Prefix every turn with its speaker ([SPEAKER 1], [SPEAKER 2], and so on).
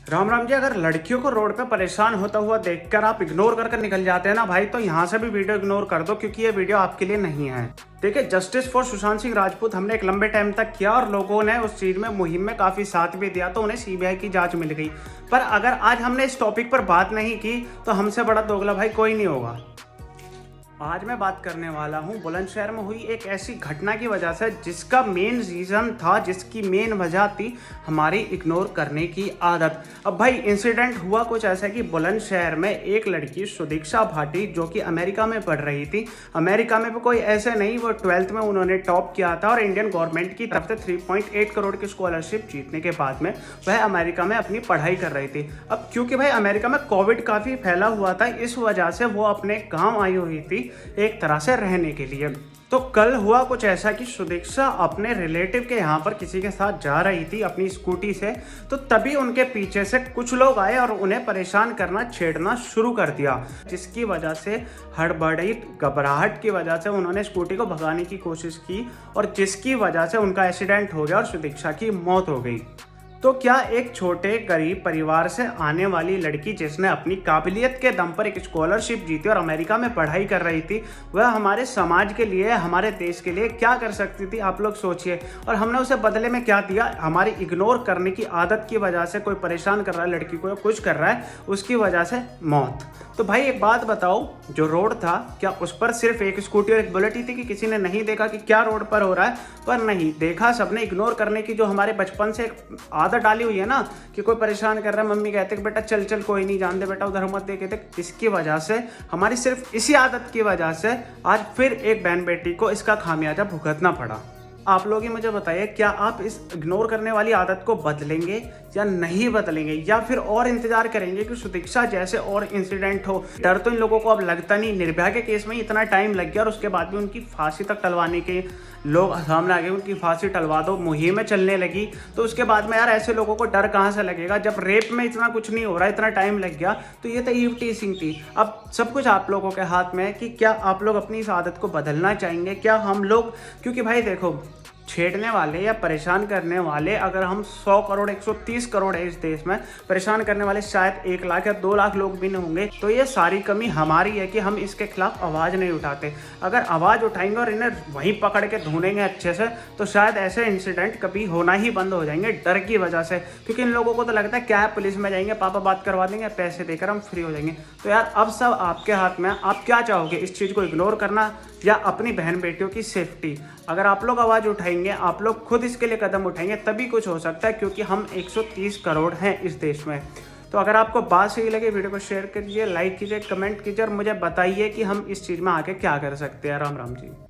[SPEAKER 1] राम राम जी। अगर लड़कियों को रोड पे परेशान होता हुआ देखकर आप इग्नोर कर निकल जाते हैं ना भाई, तो यहाँ से भी वीडियो इग्नोर कर दो, क्योंकि ये वीडियो आपके लिए नहीं है। देखिए, जस्टिस फॉर सुशांत सिंह राजपूत हमने एक लंबे टाइम तक किया और लोगों ने उस चीज में मुहिम में काफी साथ भी दिया, तो उन्हें सीबीआई की जांच मिल गई। पर अगर आज हमने इस टॉपिक पर बात नहीं की तो हमसे बड़ा दोगला भाई कोई नहीं होगा। आज मैं बात करने वाला हूँ बुलंदशहर में हुई एक ऐसी घटना की वजह से जिसका मेन रीज़न था, जिसकी मेन वजह थी हमारी इग्नोर करने की आदत। अब भाई इंसिडेंट हुआ कुछ ऐसा कि बुलंदशहर में एक लड़की सुदीक्षा भाटी, जो कि अमेरिका में पढ़ रही थी। अमेरिका में भी कोई ऐसे नहीं, वो 12th में उन्होंने टॉप किया था और इंडियन गवर्नमेंट की तरफ से 3.8 करोड़ की स्कॉलरशिप जीतने के बाद में वह अमेरिका में अपनी पढ़ाई कर रही थी। अब क्योंकि भाई अमेरिका में कोविड काफ़ी फैला हुआ था, इस वजह से वो अपने गाँव आई हुई थी एक तरह से रहने के लिए। तो कल हुआ कुछ ऐसा कि सुदीक्षा अपने रिलेटिव के यहाँ पर किसी के साथ जा रही थी अपनी स्कूटी से, तो तभी उनके पीछे से कुछ लोग आए और उन्हें परेशान करना, छेड़ना शुरू कर दिया, जिसकी वजह से हड़बड़ी घबराहट की वजह से उन्होंने स्कूटी को भगाने की कोशिश की और जिसकी वजह से उनका एक्सीडेंट हो गया और सुदीक्षा की मौत हो गई। तो क्या एक छोटे गरीब परिवार से आने वाली लड़की, जिसने अपनी काबिलियत के दम पर एक स्कॉलरशिप जीती और अमेरिका में पढ़ाई कर रही थी, वह हमारे समाज के लिए, हमारे देश के लिए क्या कर सकती थी? आप लोग सोचिए। और हमने उसे बदले में क्या दिया? हमारी इग्नोर करने की आदत की वजह से कोई परेशान कर रहा है लड़की को या कुछ कर रहा है, उसकी वजह से मौत। तो भाई एक बात बताओ, जो रोड था क्या उस पर सिर्फ एक स्कूटी और एक बुलेट ही थी कि किसी ने नहीं देखा कि क्या रोड पर हो रहा है? पर नहीं देखा, सबने इग्नोर करने की जो हमारे बचपन से एक आदत डाली हुई है ना, कि कोई परेशान कर रहा है, मम्मी कहते कि बेटा चल चल कोई नहीं, जान दे बेटा, उधर मत देखे थे। इसकी वजह से, हमारी सिर्फ इसी आदत की वजह से आज फिर एक बहन बेटी को इसका खामियाजा भुगतना पड़ा। आप लोग ही मुझे बताइए, क्या आप इस इग्नोर करने वाली आदत को बदलेंगे या नहीं बदलेंगे, या फिर और इंतजार करेंगे कि सुदीक्षा जैसे और इंसिडेंट हो? डर तो इन लोगों को अब लगता नहीं। निर्भया के केस में इतना टाइम लग गया और उसके बाद भी उनकी फांसी तक टलवाने के लोग सामने आ गए, उनकी फांसी टलवा दो मुहिमें चलने लगी। तो उसके बाद में यार ऐसे लोगों को डर कहाँ से लगेगा? जब रेप में इतना कुछ नहीं हो रहा, इतना टाइम लग गया, तो ये तो ईव टीजिंग थी। अब सब कुछ आप लोगों के हाथ में है कि क्या आप लोग अपनी इस आदत को बदलना चाहेंगे? क्या हम लोग, क्योंकि भाई देखो, छेड़ने वाले या परेशान करने वाले अगर हम 100 करोड़ 130 करोड़ है इस देश में, परेशान करने वाले शायद 1 लाख या 2 लाख लोग भी नहीं होंगे। तो ये सारी कमी हमारी है कि हम इसके खिलाफ आवाज़ नहीं उठाते। अगर आवाज़ उठाएंगे और इन्हें वहीं पकड़ के ढूंढेंगे अच्छे से, तो शायद ऐसे इंसिडेंट कभी होना ही बंद हो जाएंगे डर की वजह से। क्योंकि इन लोगों को तो लगता है क्या है, पुलिस में जाएंगे, पापा बात करवा देंगे, पैसे देकर हम फ्री हो जाएंगे। तो यार अब सब आपके हाथ में। आप क्या चाहोगे, इस चीज़ को इग्नोर करना या अपनी बहन बेटियों की सेफ्टी? अगर आप लोग आवाज़ उठाएंगे, आप लोग खुद इसके लिए कदम उठाएंगे, तभी कुछ हो सकता है, क्योंकि हम 130 करोड़ हैं इस देश में। तो अगर आपको बात सही लगे, वीडियो को शेयर कीजिए, लाइक कीजिए, कमेंट कीजिए और मुझे बताइए कि हम इस चीज़ में आगे क्या कर सकते हैं। राम राम जी।